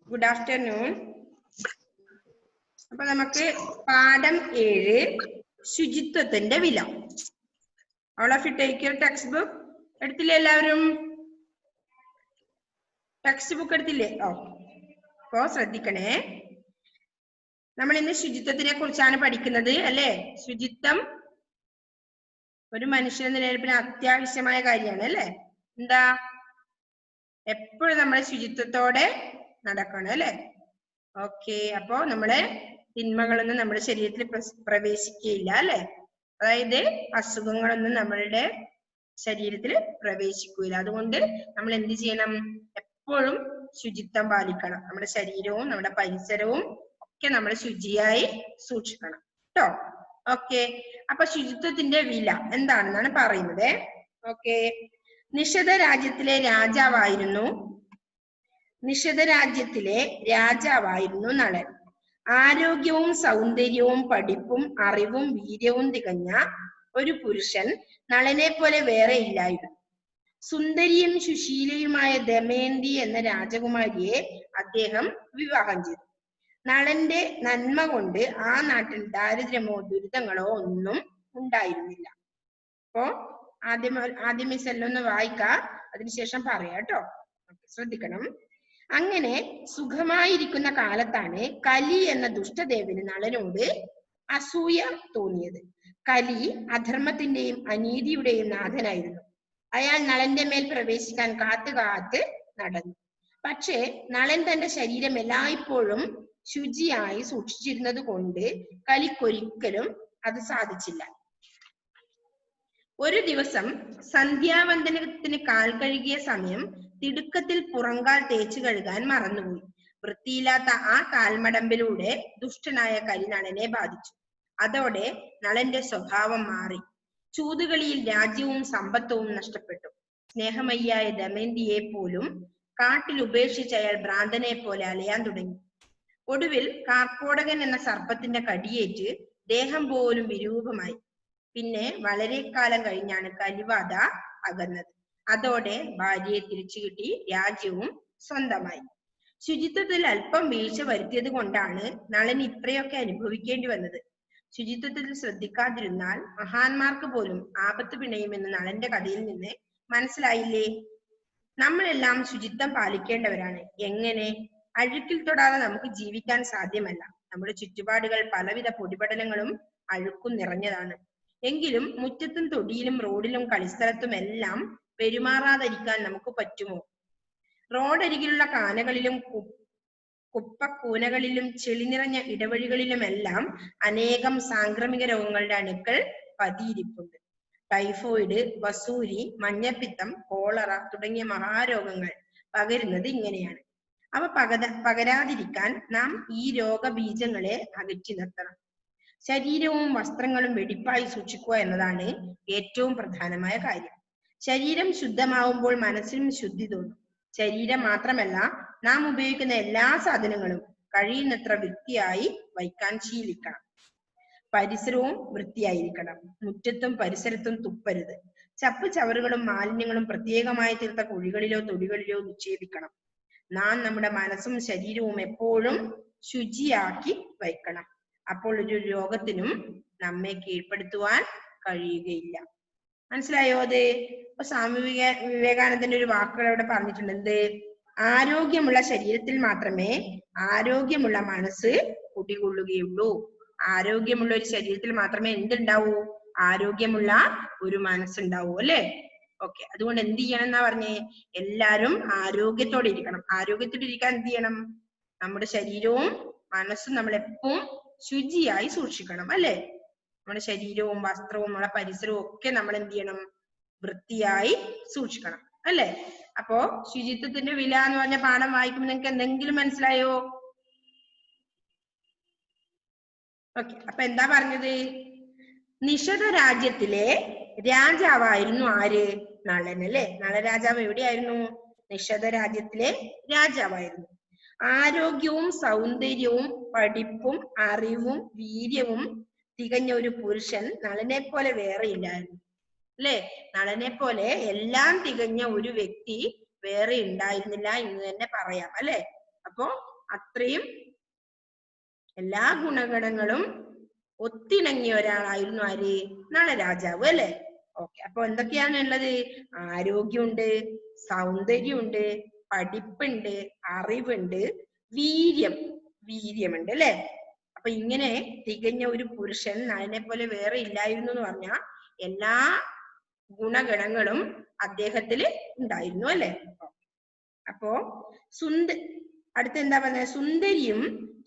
Good afternoon. അപ്പൊ നമുക്ക് പാഠം 7 ശുചിത്വത്തിന്റെ വില. All of you take your text book. എടുത്തില്ലേ എല്ലാവരും? ടെക്സ്റ്റ് ബുക്ക് എടുത്തില്ലേ? അപ്പോ ശ്രദ്ധിക്കണേ, നമ്മൾ ഇന്ന് ശുചിത്വത്തിനെ കുറിച്ചാണ് പഠിക്കുന്നത് അല്ലേ? ശുചിത്വം ഒരു മനുഷ്യന്റെ നിലനിൽപ്പിന് അത്യാവശ്യമായ കാര്യമാണ് അല്ലേ? എന്താ, എപ്പോഴും നമ്മൾ ശുചിത്വത്തോടെ നടക്കണം അല്ലേ? ഓക്കെ, അപ്പോ നമ്മളെ തിന്മകളൊന്നും നമ്മുടെ ശരീരത്തിൽ പ്രവേശിക്കുകയില്ല അല്ലെ? അതായത് അസുഖങ്ങളൊന്നും നമ്മളുടെ ശരീരത്തിൽ പ്രവേശിക്കുകയില്ല. അതുകൊണ്ട് നമ്മൾ എന്ത് ചെയ്യണം? എപ്പോഴും ശുചിത്വം പാലിക്കണം. നമ്മുടെ ശരീരവും നമ്മുടെ പരിസരവും ഒക്കെ നമ്മൾ ശുചിയായി സൂക്ഷിക്കണം കേട്ടോ. ഓക്കെ, അപ്പൊ ശുചിത്വത്തിന്റെ വില എന്താണെന്നാണ് പറയുന്നത്. ഓക്കെ, നിഷധ രാജ്യത്തിലെ രാജാവായിരുന്നു നളൻ. ആരോഗ്യവും സൗന്ദര്യവും പഠിപ്പും അറിവും വീര്യവും തികഞ്ഞ ഒരു പുരുഷൻ നളനെ പോലെ വേറെ ഇല്ലായിരുന്നു. സുന്ദരിയും സുശീലയുമായ ദമയന്തി എന്ന രാജകുമാരിയെ അദ്ദേഹം വിവാഹം ചെയ്തു. നളന്റെ നന്മ കൊണ്ട് ആ നാട്ടിൽ ദാരിദ്ര്യമോ ദുരിതങ്ങളോ ഒന്നും ഉണ്ടായിരുന്നില്ല. അപ്പോ ആദ്യമേ സെല്ലൊന്ന് വായിക്കാം, അതിനുശേഷം പറയാം കേട്ടോ. ശ്രദ്ധിക്കണം. അങ്ങനെ സുഖമായിരിക്കുന്ന കാലത്താണ് കലി എന്ന ദുഷ്ടദേവന് നളനോട് അസൂയ തോന്നിയത്. കലി അധർമ്മത്തിന്റെയും അനീതിയുടെയും നാഥനായിരുന്നു. അയാൾ നളന്റെ മേൽ പ്രവേശിക്കാൻ കാത്ത് നടന്നു. പക്ഷേ നളൻ തന്റെ ശരീരം എല്ലായ്പ്പോഴും ശുചിയായി സൂക്ഷിച്ചിരുന്നത് കൊണ്ട് കലിക്കൊരിക്കലും അത് സാധിച്ചില്ല. ഒരു ദിവസം സന്ധ്യാവന്ദനത്തിന് കാൽ കഴുകിയ സമയം തിടുക്കത്തിൽ പുറങ്കാൽ തേച്ചു കഴുകാൻ മറന്നുപോയി. വൃത്തിയില്ലാത്ത ആ കാൽമടമ്പിലൂടെ ദുഷ്ടനായ കലി നളനെ ബാധിച്ചു. അതോടെ നളന്റെ സ്വഭാവം മാറി. ചൂതുകളിയിൽ രാജ്യവും സമ്പത്തും നഷ്ടപ്പെട്ടു. സ്നേഹമയ്യായ ദമയന്തിയെ പോലും കാട്ടിൽ ഉപേക്ഷിച്ച് അയാൾ ഭ്രാന്തനെ പോലെ അലയാൻ തുടങ്ങി. ഒടുവിൽ കാർക്കോടകൻ എന്ന സർപ്പത്തിന്റെ കടിയേറ്റ് ദേഹം പോലും വിരൂപമായി. പിന്നെ വളരെ കാലം കഴിഞ്ഞാണ് കലിബാധ അകന്നത്. അതോടെ ഭാര്യയെ തിരിച്ചു കിട്ടി, രാജ്യവും സ്വന്തമായി. ശുചിത്വത്തിൽ അല്പം വീഴ്ച വരുത്തിയത് കൊണ്ടാണ് നളൻ ഇത്രയൊക്കെ അനുഭവിക്കേണ്ടി വന്നത്. ശുചിത്വത്തിൽ ശ്രദ്ധിക്കാതിരുന്നാൽ മഹാന്മാർക്ക് പോലും ആപത്ത് പിണയുമെന്ന് നളന്റെ കഥയിൽ നിന്ന് മനസ്സിലായില്ലേ? നമ്മളെല്ലാം ശുചിത്വം പാലിക്കേണ്ടവരാണ്. എങ്ങനെ? അഴുക്കിൽ തൊടാതെ നമുക്ക് ജീവിക്കാൻ സാധ്യമല്ല. നമ്മുടെ ചുറ്റുപാടുകൾ പലവിധ പൊടിപടലങ്ങളും അഴുക്കും നിറഞ്ഞതാണ്. എങ്കിലും മുറ്റത്തും തൊടിയിലും റോഡിലും കളിസ്ഥലത്തും എല്ലാം പെരുമാറാതിരിക്കാൻ നമുക്ക് പറ്റുമോ? റോഡരികിലുള്ള കാനകളിലും കുപ്പക്കൂനകളിലും ചെളി നിറഞ്ഞ ഇടവഴികളിലുമെല്ലാം അനേകം സാംക്രമിക രോഗങ്ങളുടെ അണുക്കൾ പതിയിരിപ്പുണ്ട്. ടൈഫോയിഡ്, വസൂരി, മഞ്ഞപ്പിത്തം, കോളറ തുടങ്ങിയ മഹാരോഗങ്ങൾ പകരുന്നത് ഇങ്ങനെയാണ്. അവ പകരാതിരിക്കാൻ നാം ഈ രോഗബീജങ്ങളെ അകറ്റി നിർത്തണം. ശരീരവും വസ്ത്രങ്ങളും വെടിപ്പായി സൂക്ഷിക്കുക എന്നതാണ് ഏറ്റവും പ്രധാനമായ കാര്യം. ശരീരം ശുദ്ധമാവുമ്പോൾ മനസ്സിനും ശുദ്ധി തോന്നും. ശരീരം മാത്രമല്ല, നാം ഉപയോഗിക്കുന്ന എല്ലാ സാധനങ്ങളും കഴിയുന്നത്ര വൃത്തിയായി വയ്ക്കാൻ ശീലിക്കണം. പരിസരവും വൃത്തിയായിരിക്കണം. മുറ്റത്തും പരിസരത്തും തുപ്പരുത്. ചപ്പ് ചവറുകളും മാലിന്യങ്ങളും പ്രത്യേകമായി തീർത്ത കുഴികളിലോ തൊടികളിലോ നിക്ഷേപിക്കണം. നാം നമ്മുടെ മനസ്സും ശരീരവും എപ്പോഴും ശുചിയാക്കി വയ്ക്കണം. അപ്പോൾ ഒരു രോഗത്തിനും നമ്മെ കീഴ്പ്പെടുത്തുവാൻ കഴിയുകയില്ല. മനസ്സിലായോ? അത് ഇപ്പൊ സ്വാമി വിവേകാനന്ദന്റെ ഒരു വാക്കുകൾ അവിടെ പറഞ്ഞിട്ടുണ്ട്. എന്ത്? ആരോഗ്യമുള്ള ശരീരത്തിൽ മാത്രമേ ആരോഗ്യമുള്ള മനസ്സ് കുടികൊള്ളുകയുള്ളൂ. ആരോഗ്യമുള്ള ഒരു ശരീരത്തിൽ മാത്രമേ എന്തുണ്ടാവൂ? ആരോഗ്യമുള്ള ഒരു മനസ്സുണ്ടാവൂ അല്ലെ? ഓക്കെ, അതുകൊണ്ട് എന്ത് ചെയ്യണം എന്നാ പറഞ്ഞേ? എല്ലാരും ആരോഗ്യത്തോടെ ഇരിക്കണം. ആരോഗ്യത്തോടെ ഇരിക്കാൻ എന്ത് ചെയ്യണം? നമ്മുടെ ശരീരവും മനസ്സും നമ്മൾ എപ്പോഴും ശുചിയായി സൂക്ഷിക്കണം അല്ലെ? നമ്മുടെ ശരീരവും വസ്ത്രവും നമ്മുടെ പരിസരവും ഒക്കെ നമ്മൾ എന്ത് ചെയ്യണം? വൃത്തിയായി സൂക്ഷിക്കണം അല്ലെ? അപ്പോ ശുചിത്വത്തിന്റെ വില എന്ന് പറഞ്ഞ പാഠം വായിക്കുമ്പോൾ നിങ്ങൾക്ക് എന്തെങ്കിലും മനസ്സിലായോ? ഓക്കെ, അപ്പൊ എന്താ പറഞ്ഞത്? നിഷധ രാജ്യത്തിലെ രാജാവായിരുന്നു ആര്? നളൻ അല്ലെ? നളരാജാവ് എവിടെയായിരുന്നു? നിഷധ രാജ്യത്തിലെ രാജാവായിരുന്നു. ആരോഗ്യവും സൗന്ദര്യവും പഠിപ്പും അറിവും വീര്യവും തികഞ്ഞ ഒരു പുരുഷൻ നളനെ പോലെ വേറെ ഇല്ലായിരുന്നു അല്ലെ? നളനെ പോലെ എല്ലാം തികഞ്ഞ ഒരു വ്യക്തി വേറെ ഉണ്ടായിരുന്നില്ല എന്ന് തന്നെ പറയാം അല്ലെ. അപ്പോ അത്രയും എല്ലാ ഗുണഗണങ്ങളും ഒത്തിണങ്ങിയ ഒരാളായിരുന്നു ആര്? നളരാജാവ് അല്ലെ. ഓക്കെ, അപ്പൊ എന്തൊക്കെയാണ് ഉള്ളത്? ആരോഗ്യമുണ്ട്, സൗന്ദര്യമുണ്ട്, പഠിപ്പുണ്ട്, അറിവുണ്ട്, വീര്യമുണ്ട് അല്ലെ. അപ്പൊ ഇങ്ങനെ തികഞ്ഞ ഒരു പുരുഷൻ നളനെ പോലെ വേറെ ഇല്ലായിരുന്നു എന്ന് പറഞ്ഞാൽ എല്ലാ ഗുണഗണങ്ങളും അദ്ദേഹത്തില് ഉണ്ടായിരുന്നു അല്ലെ. അപ്പോ അടുത്ത എന്താ പറഞ്ഞത്? സുന്ദരിയും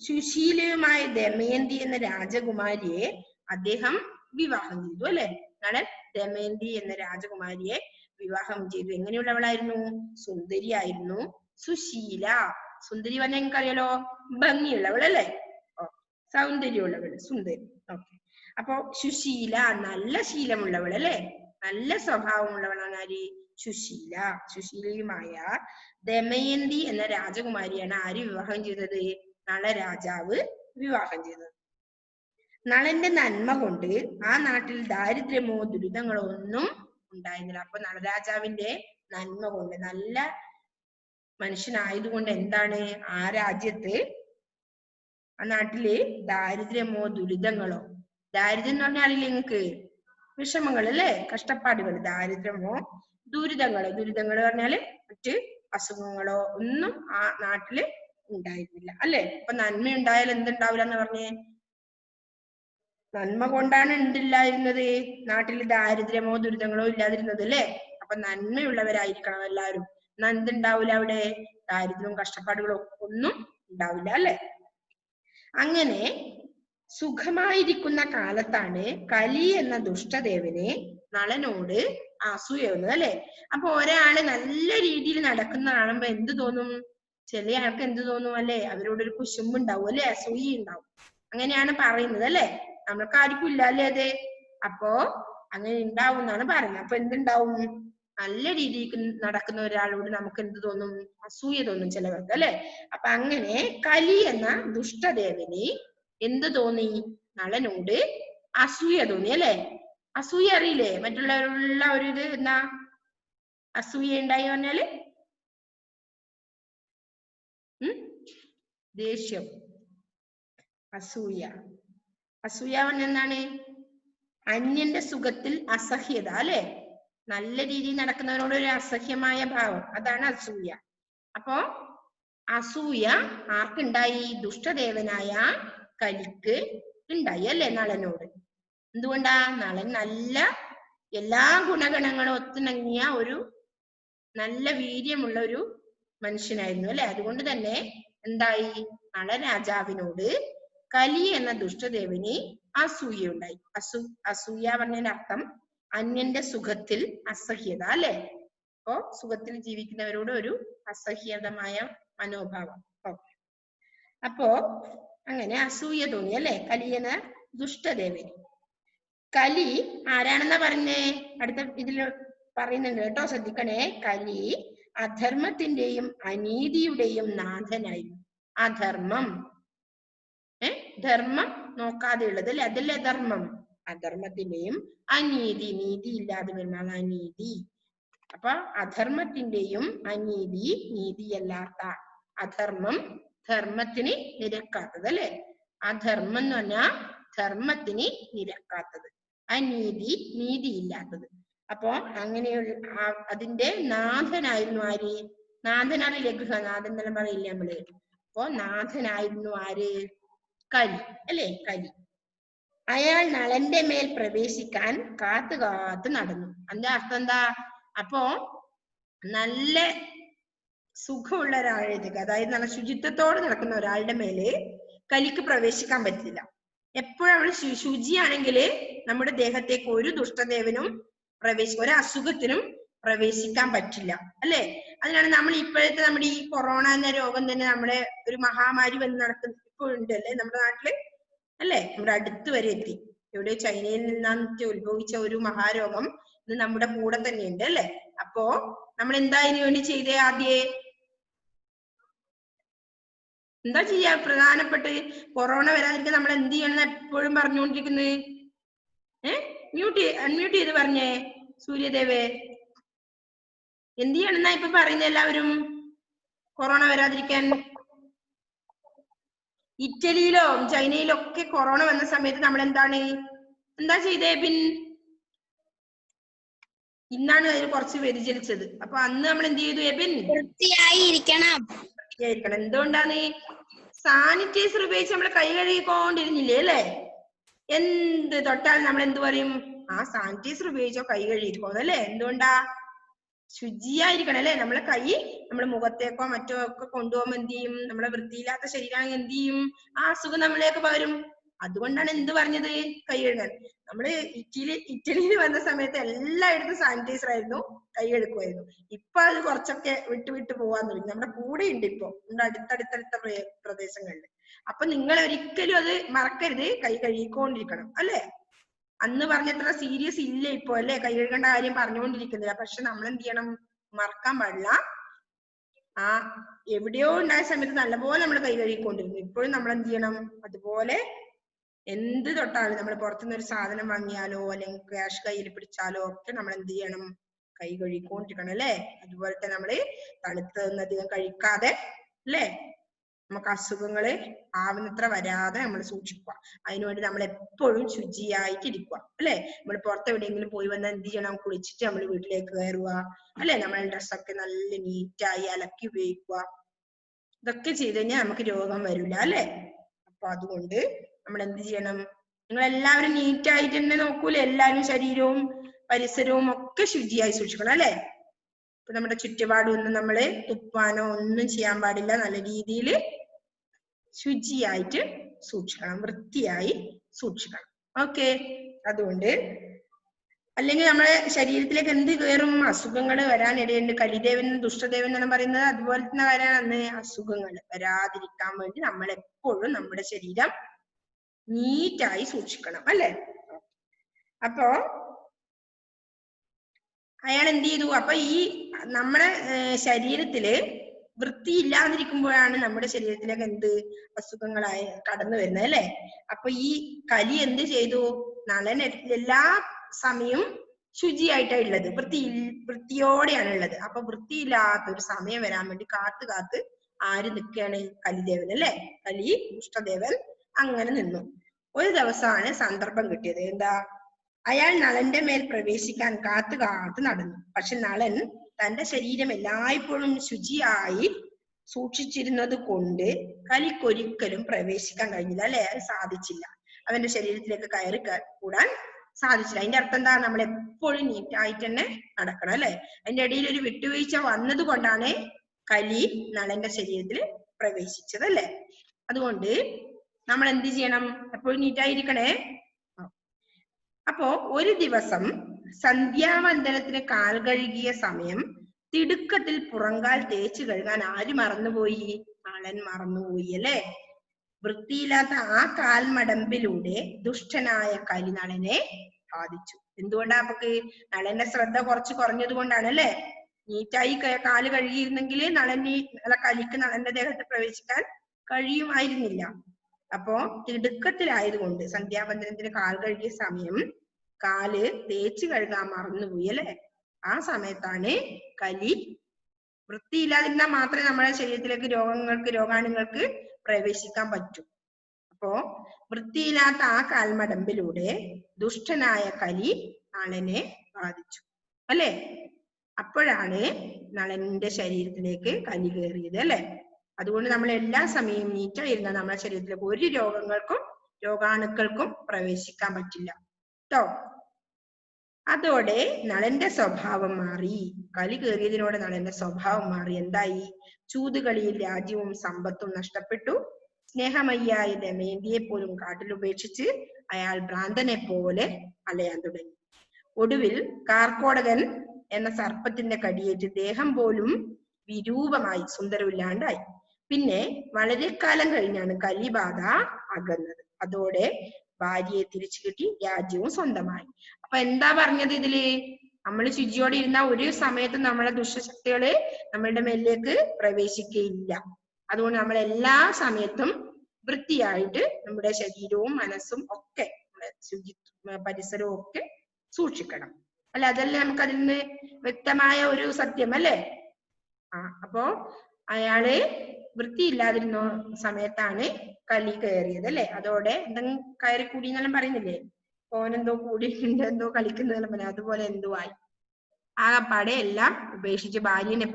സുശീലയുമായ ദമയന്തി എന്ന രാജകുമാരിയെ അദ്ദേഹം വിവാഹം ചെയ്തു അല്ലെ. നളൻ ദമയന്തി എന്ന രാജകുമാരിയെ വിവാഹം ചെയ്തു. എങ്ങനെയുള്ളവളായിരുന്നു? സുന്ദരിയായിരുന്നു, സുശീല. സുന്ദരി പറഞ്ഞാൽ നിങ്ങൾക്കറിയാലോ, ഭംഗിയുള്ളവൾ അല്ലെ, സൗന്ദര്യമുള്ളവൾ, സുന്ദരി. ഓക്കെ, അപ്പൊ സുശീല, നല്ല ശീലമുള്ളവൾ അല്ലെ, നല്ല സ്വഭാവമുള്ളവളാണ് ആര്? സുശീല. സുശീലയുമായ ദമയന്തി എന്ന രാജകുമാരിയാണ് ആര് വിവാഹം ചെയ്തത്? നളരാജാവ് വിവാഹം ചെയ്തത്. നളന്റെ നന്മ കൊണ്ട് ആ നാട്ടിൽ ദാരിദ്ര്യമോ ദുരിതങ്ങളോ ഒന്നും ഉണ്ടായിരുന്നില്ല. അപ്പൊ നളരാജാവിന്റെ നന്മ കൊണ്ട്, നല്ല മനുഷ്യനായതുകൊണ്ട് എന്താണ് ആ രാജ്യത്ത്, ആ നാട്ടില് ദാരിദ്ര്യമോ ദുരിതങ്ങളോ, ദാരിദ്ര്യം എന്ന് പറഞ്ഞാൽ അറിയില്ലേ നിങ്ങക്ക്? വിഷമങ്ങൾ അല്ലെ, കഷ്ടപ്പാടുകൾ. ദാരിദ്ര്യമോ ദുരിതങ്ങൾ പറഞ്ഞാല് മറ്റ് അസുഖങ്ങളോ ഒന്നും ആ നാട്ടില് ഉണ്ടായിരുന്നില്ല അല്ലെ. അപ്പൊ നന്മ ഉണ്ടായാൽ എന്തുണ്ടാവില്ല എന്ന് പറഞ്ഞേ? നന്മ കൊണ്ടാണ് എന്തില്ലായിരുന്നത്? നാട്ടിൽ ദാരിദ്ര്യമോ ദുരിതങ്ങളോ ഇല്ലാതിരുന്നത് അല്ലെ. അപ്പൊ നന്മയുള്ളവരായിരിക്കണം എല്ലാവരും. എന്നാ എന്തുണ്ടാവില്ല അവിടെ? ദാരിദ്ര്യവും കഷ്ടപ്പാടുകളും ഒന്നും ഉണ്ടാവില്ല അല്ലെ. അങ്ങനെ സുഖമായിരിക്കുന്ന കാലത്താണ് കലി എന്ന ദുഷ്ടദേവന് നളനോട് അസൂയ വന്നത് അല്ലെ. അപ്പൊ ഒരാള് നല്ല രീതിയിൽ നടക്കുന്ന കാണുമ്പോ എന്ത് തോന്നും? ചില ആൾക്ക് എന്ത് തോന്നും അല്ലെ? അവരോടൊരു കുശുമ്പ് ഉണ്ടാവും അല്ലെ, അസൂയ ഉണ്ടാവും. അങ്ങനെയാണ് പറയുന്നത് അല്ലെ. നമ്മൾക്ക് ആർക്കും ഇല്ല അല്ലേ അത്. അപ്പോ അങ്ങനെ ഉണ്ടാവും എന്നാണ് പറയുന്നത്. അപ്പൊ എന്തുണ്ടാവും? നല്ല രീതിയിൽ നടക്കുന്ന ഒരാളോട് നമുക്ക് എന്ത് തോന്നും? അസൂയ തോന്നും ചിലവർക്ക് അല്ലെ. അപ്പൊ അങ്ങനെ കലി എന്ന ദുഷ്ടദേവന് എന്ത് തോന്നി? നളനോട് അസൂയ തോന്നി അല്ലെ. അസൂയ അറിയില്ലേ? മറ്റുള്ളവരുള്ള ഒരു ഇത് എന്നാ അസൂയ ഉണ്ടായി പറഞ്ഞാല് ദേഷ്യം. അസൂയ പറഞ്ഞ എന്താണ്? അന്യന്റെ സുഖത്തിൽ അസഹ്യത അല്ലെ. നല്ല രീതിയിൽ നടക്കുന്നവരോട് ഒരു അസഹ്യമായ ഭാവം, അതാണ് അസൂയ. അപ്പോ അസൂയ ആർക്കുണ്ടായി? ദുഷ്ടദേവനായ കലിക്ക് ഉണ്ടായി അല്ലെ, നളനോട്. എന്തുകൊണ്ടാ? നളൻ നല്ല എല്ലാ ഗുണഗണങ്ങളും ഒത്തിണങ്ങിയ ഒരു നല്ല വീര്യമുള്ള ഒരു മനുഷ്യനായിരുന്നു അല്ലെ. അതുകൊണ്ട് തന്നെ എന്തായി? നളരാജാവിനോട് കലി എന്ന ദുഷ്ടദേവന് അസൂയ ഉണ്ടായി. അസൂയ പറഞ്ഞതിന്റെ അർത്ഥം അന്യന്റെ സുഖത്തിൽ അസഹ്യത അല്ലെ. അപ്പോ സുഖത്തിൽ ജീവിക്കുന്നവരോട് ഒരു അസഹ്യതമായ മനോഭാവം. അപ്പോ അങ്ങനെ അസൂയ തോന്നി അല്ലെ കലി എന്ന ദുഷ്ടദേവന്. കലി ആരാണെന്നാ പറഞ്ഞേ? അടുത്ത ഇതിൽ പറയുന്നുണ്ട് കേട്ടോ, ശ്രദ്ധിക്കണേ. കലി അധർമ്മത്തിന്റെയും അനീതിയുടെയും നാഥനായിരുന്നു. അധർമ്മം, ധർമ്മം നോക്കാതെ ഉള്ളത് അല്ലെ, അതല്ലേ ധർമ്മം. അധർമ്മത്തിന്റെയും അനീതി, നീതി ഇല്ലാതെ വരുന്നതാണ് അനീതി. അപ്പൊ അധർമ്മത്തിന്റെയും അനീതി, നീതിയല്ലാത്ത. അധർമ്മം ധർമ്മത്തിന് നിരക്കാത്തത് അല്ലെ. അധർമ്മം എന്ന് പറഞ്ഞാൽ ധർമ്മത്തിന് നിരക്കാത്തത്, അനീതി നീതിയില്ലാത്തത്. അപ്പോ അങ്ങനെയുള്ള അതിന്റെ നാഥനായിരുന്നു ആര്? നാഥനറിയില്ലേ? ഗൃഹനാഥൻ എന്നെല്ലാം പറയില്ലേ നമ്മള്. അപ്പോ നാഥനായിരുന്നു ആര്? കലി അല്ലെ, കലി. അയാൾ നളന്റെ മേൽ പ്രവേശിക്കാൻ കാത്തു നടന്നു. അതിന്റെ അർത്ഥം എന്താ? അപ്പോ നല്ല സുഖമുള്ള ഒരാളേക്ക്, അതായത് നല്ല ശുചിത്വത്തോടെ നടക്കുന്ന ഒരാളുടെ മേല് കലിക്ക് പ്രവേശിക്കാൻ പറ്റില്ല. എപ്പോഴും അവൾ ശുചിയാണെങ്കിൽ നമ്മുടെ ദേഹത്തേക്ക് ഒരു ദുഷ്ടദേവനും ഒരു അസുഖത്തിനും പ്രവേശിക്കാൻ പറ്റില്ല അല്ലെ. അതിനാണ് നമ്മൾ ഇപ്പോഴത്തെ നമ്മുടെ ഈ കൊറോണ എന്ന രോഗം തന്നെ നമ്മുടെ ഒരു മഹാമാരി വന്ന് നടക്കുന്ന ഇപ്പോഴുണ്ട് അല്ലെ നമ്മുടെ നാട്ടില് അല്ലെ. നമ്മുടെ അടുത്ത് വരെ എത്തി. ഇവിടെ ചൈനയിൽ നിന്നാണ് ഉത്ഭവിച്ച ഒരു മഹാരോഗം ഇത് നമ്മുടെ കൂടെ തന്നെ ഉണ്ട് അല്ലെ. അപ്പോ നമ്മൾ എന്താ ഇതിനു വേണ്ടി ചെയ്തേ? ആദ്യേ എന്താ ചെയ്യാ? പ്രധാനപ്പെട്ട് കൊറോണ വരാതിരിക്കാൻ നമ്മൾ എന്ത് ചെയ്യണമെന്ന് എപ്പോഴും പറഞ്ഞുകൊണ്ടിരിക്കുന്നത്? അൺമ്യൂട്ട് ചെയ്ത് പറഞ്ഞേ സൂര്യദേവേ. എന്ത് ചെയ്യണമെന്നാ ഇപ്പൊ പറയുന്നത് എല്ലാവരും? കൊറോണ വരാതിരിക്കാൻ ഇറ്റലിയിലോ ചൈനയിലോ ഒക്കെ കൊറോണ വന്ന സമയത്ത് നമ്മൾ എന്താ ചെയ്തേ? ഇന്നാണ് അതിന് കുറച്ച് വ്യതിചലിച്ചത്. അപ്പൊ അന്ന് നമ്മൾ എന്ത് ചെയ്തു? വൃത്തിയായിരിക്കണം. എന്തുകൊണ്ടാണ്? സാനിറ്റൈസർ ഉപയോഗിച്ച് നമ്മൾ കൈ കഴുകിക്കൊണ്ടിരുന്നില്ലേ അല്ലേ? എന്ത് തൊട്ടാൽ നമ്മൾ എന്ത് പറയും? ആ സാനിറ്റൈസർ ഉപയോഗിച്ചോ കൈ കഴുകിക്കോ അല്ലേ? എന്തുകൊണ്ടാ? ശുചിയായിരിക്കണം അല്ലെ? നമ്മളെ കൈ നമ്മൾ മുഖത്തേക്കോ മറ്റോ ഒക്കെ കൊണ്ടുപോകുമ്പോ എന്ത് ചെയ്യും? നമ്മളെ വൃത്തിയില്ലാത്ത ശരീരമാണെങ്കിൽ എന്ത് ചെയ്യും? ആ അസുഖം നമ്മളെയൊക്കെ പകരും. അതുകൊണ്ടാണ് എന്ത് പറഞ്ഞത്? കൈ കഴുകാൻ. നമ്മള് ഇറ്റലിയിൽ വന്ന സമയത്ത് എല്ലായിടത്തും സാനിറ്റൈസർ ആയിരുന്നു, കൈ കഴുകുമായിരുന്നു. ഇപ്പൊ അത് കുറച്ചൊക്കെ വിട്ട് പോവാൻ തുടങ്ങി. നമ്മുടെ കൂടെ ഉണ്ട് ഇപ്പൊ, നമ്മുടെ അടുത്തടുത്ത പ്രദേശങ്ങളിൽ. അപ്പൊ നിങ്ങൾ ഒരിക്കലും അത് മറക്കരുത്, കൈ കഴുകിക്കൊണ്ടിരിക്കണം അല്ലെ? അന്ന് പറഞ്ഞത്ര സീരിയസ് ഇല്ല ഇപ്പൊ അല്ലെ? കൈ കഴുകേണ്ട കാര്യം പറഞ്ഞുകൊണ്ടിരിക്കുന്നില്ല. പക്ഷെ നമ്മൾ എന്ത് ചെയ്യണം? മറക്കാൻ പാടില്ല. ആ എവിടെയോ ഉണ്ടായ സമയത്ത് നല്ലപോലെ നമ്മൾ കൈ കഴുകിക്കൊണ്ടിരുന്നു. ഇപ്പോഴും നമ്മൾ എന്ത് ചെയ്യണം? അതുപോലെ എന്ത് തൊട്ടാലും, നമ്മൾ പുറത്തുനിന്ന് ഒരു സാധനം വാങ്ങിയാലോ അല്ലെങ്കിൽ ക്യാഷ് കയ്യിൽ പിടിച്ചാലോ ഒക്കെ നമ്മൾ എന്ത് ചെയ്യണം? കൈ കഴുകിക്കൊണ്ടിരിക്കണം അല്ലെ? അതുപോലത്തെ നമ്മള് തണുത്തതൊന്നും അധികം കഴിക്കാതെ അല്ലെ? നമുക്ക് അസുഖങ്ങള് ആവുന്നത്ര വരാതെ നമ്മൾ സൂക്ഷിക്കുക. അതിനുവേണ്ടി നമ്മൾ എപ്പോഴും ശുചിയായിട്ടിരിക്കുക അല്ലെ? നമ്മൾ പുറത്ത് എവിടെയെങ്കിലും പോയി വന്നാൽ എന്ത് ചെയ്യണം? കുളിച്ചിട്ട് നമ്മൾ വീട്ടിലേക്ക് കയറുക അല്ലെ? നമ്മളെ ഡ്രസ്സൊക്കെ നല്ല നീറ്റായി അലക്കി ഉപയോഗിക്കുക. ഇതൊക്കെ ചെയ്ത് കഴിഞ്ഞാൽ നമുക്ക് രോഗം വരില്ല അല്ലെ? അപ്പൊ അതുകൊണ്ട് നമ്മൾ എന്ത് ചെയ്യണം? നിങ്ങൾ എല്ലാവരും നീറ്റായിട്ട് തന്നെ നോക്കൂലേ? എല്ലാവരും ശരീരവും പരിസരവും ഒക്കെ ശുചിയായി സൂക്ഷിക്കണം അല്ലെ? ഇപ്പൊ നമ്മുടെ ചുറ്റുപാടൊന്നും നമ്മള് തുപ്പാനോ ഒന്നും ചെയ്യാൻ പാടില്ല. നല്ല രീതിയിൽ ശുചിയായിട്ട് സൂക്ഷിക്കണം, വൃത്തിയായി സൂക്ഷിക്കണം. ഓക്കെ. അതുകൊണ്ട് അല്ലെങ്കിൽ നമ്മളെ ശരീരത്തിലേക്ക് എന്ത് കയറും? അസുഖങ്ങൾ വരാനിടയുണ്ട്. കലിദേവൻ ദുഷ്ടദേവൻ എന്നാണ് പറയുന്നത്. അതുപോലെ തന്നെ വരാനാണ് അസുഖങ്ങൾ വരാതിരിക്കാൻ വേണ്ടി നമ്മൾ എപ്പോഴും നമ്മുടെ ശരീരം നീറ്റായി സൂക്ഷിക്കണം അല്ലെ? അപ്പോ അയാൾ എന്ത് ചെയ്തു? അപ്പൊ ഈ നമ്മുടെ ശരീരത്തില് വൃത്തിയില്ലാതിരിക്കുമ്പോഴാണ് നമ്മുടെ ശരീരത്തിലേക്ക് എന്ത് അസുഖങ്ങളായി കടന്നു വരുന്നത് അല്ലെ? അപ്പൊ ഈ കലി എന്ത് ചെയ്തു? നളൻ എല്ലാ സമയവും ശുചിയായിട്ടാണ് ഉള്ളത്, വൃത്തിയോടെയാണ് ഉള്ളത്. അപ്പൊ വൃത്തിയില്ലാത്ത ഒരു സമയം വരാൻ വേണ്ടി കാത്ത് ആര് നിൽക്കുകയാണ്? കലിദേവൻ അല്ലെ? കലി ദുഷ്ടദേവൻ അങ്ങനെ നിന്നു. ഒരു ദിവസമാണ് സന്ദർഭം കിട്ടിയത്. എന്താ? അയാൾ നളന്റെ മേൽ പ്രവേശിക്കാൻ കാത്തു നടന്നു. പക്ഷെ നളൻ തന്റെ ശരീരം എല്ലായ്പ്പോഴും ശുചിയായി സൂക്ഷിച്ചിരുന്നത് കൊണ്ട് കലിക്കൊരിക്കലും പ്രവേശിക്കാൻ കഴിഞ്ഞില്ല അല്ലെ? അത് സാധിച്ചില്ല. അവന്റെ ശരീരത്തിലേക്ക് കയറി കൂടാൻ സാധിച്ചില്ല. അതിന്റെ അർത്ഥം എന്താ? നമ്മൾ എപ്പോഴും നീറ്റായിട്ട് തന്നെ നടക്കണം അല്ലെ? അതിന്റെ ഇടയിൽ ഒരു വിട്ടുവീഴ്ച വന്നത് കൊണ്ടാണ് കലി നളന്റെ ശരീരത്തിൽ പ്രവേശിച്ചത് അല്ലെ? അതുകൊണ്ട് നമ്മൾ എന്ത് ചെയ്യണം? എപ്പോഴും നീറ്റായിരിക്കണേ. അപ്പോ ഒരു ദിവസം സന്ധ്യാവന്ദനത്തിന് കാൽ കഴുകിയ സമയം തിടുക്കത്തിൽ പുറങ്കാൽ തേച്ച് കഴുകാൻ ആര് മറന്നുപോയി? നളൻ മറന്നുപോയി അല്ലെ? വൃത്തിയില്ലാത്ത ആ കാൽമടമ്പിലൂടെ ദുഷ്ടനായ കലി നളനെ ബാധിച്ചു. എന്തുകൊണ്ടാ? നമുക്ക് നളന്റെ ശ്രദ്ധ കുറച്ച് കുറഞ്ഞത് കൊണ്ടാണ് അല്ലെ? നീറ്റായി കാല് കഴുകിയിരുന്നെങ്കിൽ കലിക്ക് നളന്റെ ദേഹത്ത് പ്രവേശിക്കാൻ കഴിയുമായിരുന്നില്ല. അപ്പോ തിടുക്കത്തിലായതുകൊണ്ട് സന്ധ്യാവന്ദനത്തിന് കാൽ കഴുകിയ സമയം കാല് തേച്ച് കഴുകാൻ മറന്നുപോയി അല്ലെ? ആ സമയത്താണ് കലി. വൃത്തിയില്ലാതിരുന്നാൽ മാത്രമേ നമ്മുടെ ശരീരത്തിലേക്ക് രോഗാണുങ്ങൾക്ക് പ്രവേശിക്കാൻ പറ്റൂ. അപ്പോ വൃത്തിയില്ലാത്ത ആ കാൽമടമ്പിലൂടെ ദുഷ്ടനായ കലി നളനെ ബാധിച്ചു അല്ലെ? അപ്പോഴാണ് നളന്റെ ശരീരത്തിലേക്ക് കലി കയറിയത് അല്ലെ? അതുകൊണ്ട് നമ്മൾ എല്ലാ സമയവും നീറ്റായിരുന്ന നമ്മുടെ ശരീരത്തിലേക്ക് ഒരു രോഗാണുക്കൾക്കും പ്രവേശിക്കാൻ പറ്റില്ല ട്ടോ. അതോടെ നളന്റെ സ്വഭാവം മാറി. കലി കയറിയതിനോടെ നളന്റെ സ്വഭാവം മാറി. എന്തായി? ചൂതുകളിയിൽ രാജ്യവും സമ്പത്തും നഷ്ടപ്പെട്ടു. സ്നേഹമയ്യായ ദമയന്തിയെ പോലും കാട്ടിലുപേക്ഷിച്ച് അയാൾ ഭ്രാന്തനെ പോലെ അലയാൻ തുടങ്ങി. ഒടുവിൽ കാർക്കോടകൻ എന്ന സർപ്പത്തിന്റെ കടിയേറ്റ് ദേഹം പോലും വിരൂപമായി, സുന്ദരമില്ലാണ്ടായി. പിന്നെ വളരെ കാലം കഴിഞ്ഞാണ് കലിബാധ അകന്നത്. അതോടെ ഭാര്യയെ തിരിച്ചു കിട്ടി, രാജ്യവും സ്വന്തമായി. അപ്പൊ എന്താ പറഞ്ഞത് ഇതില്? നമ്മൾ ശുചിയോടെ ഇരുന്ന ഒരു സമയത്തും നമ്മളെ ദുഷ്ടശക്തികള് നമ്മളുടെ മേലിലേക്ക് പ്രവേശിക്കുകയില്ല. അതുകൊണ്ട് നമ്മൾ എല്ലാ സമയത്തും വൃത്തിയായിട്ട് നമ്മുടെ ശരീരവും മനസ്സും ഒക്കെ പരിസരവും ഒക്കെ സൂക്ഷിക്കണം അല്ലെ? അതല്ലേ നമുക്ക് അതിൽ നിന്ന് വ്യക്തമായ ഒരു സത്യം അല്ലേ? അപ്പോ അയാള് വൃത്തിയില്ലാതിരുന്ന സമയത്താണ് കലി കയറിയത് അല്ലെ? അതോടെ എന്തെങ്കിലും കയറി കൂടി എന്നെല്ലാം പറയുന്നില്ലേ? ഓനെന്തോ കൂടിയിട്ടുണ്ട്, എന്തോ കളിക്കുന്നതെല്ലാം പറയാം. അതുപോലെ എന്തോ ആയി. ആകപ്പാടെ എല്ലാം ഉപേക്ഷിച്ച് ഭാര്യനെ